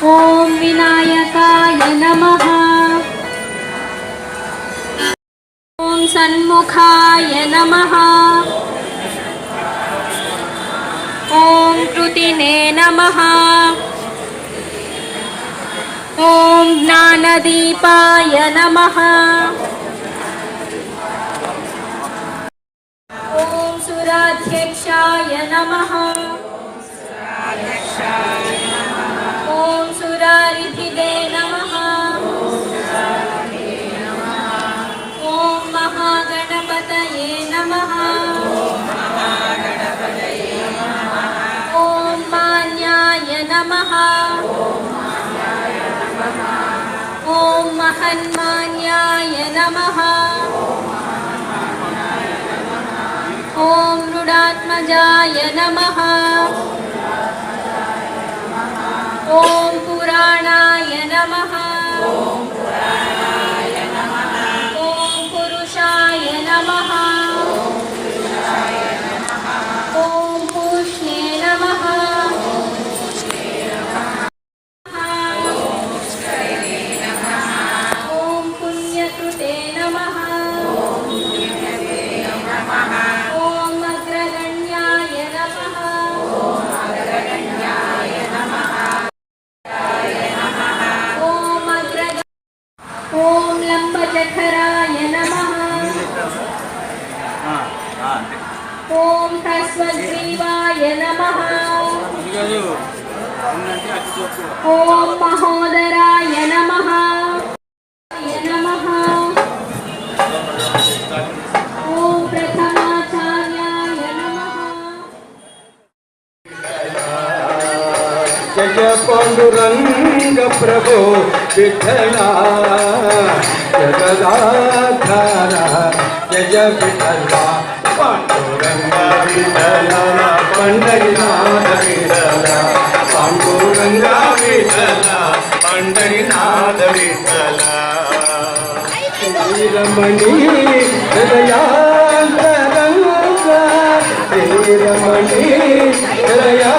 ॐ विनायकाय नमः। ॐ सन्मुखाय नमः। ॐ कृतिने नमः। ॐ ज्ञानदीपाय नमः। ॐ सुराध्यक्षाय नमः। ॐ सुरारिधिदे नमः। ॐ महागणपतये नमः। ॐ मान्याय नमः। ॐ महन्मान्याय नमः। ॐ रुडात्मजाय नमः। ॐ पुराणाय नमः। ॐ पुरुषाय नमः। ॐ पूष्णे नमः। ॐ पुण्यकृते नमः। ॐ अग्रगण्याय नमः। ॐ लम्बजठराय नमः। ॐ ह्रस्वग्रीवाय नमः। ॐ महोदराय नमः। ॐ प्रथमाचार्याय नमः। जय पांडुरंग प्रभो विठला जगदाधारा जय विठला पांडुरंग विठला पंढरीनाथ विठला पांडुरंग विठला पंढरीनाथ विठला श्रीरमणी हृदयांतरंग श्रीरमणी हृदया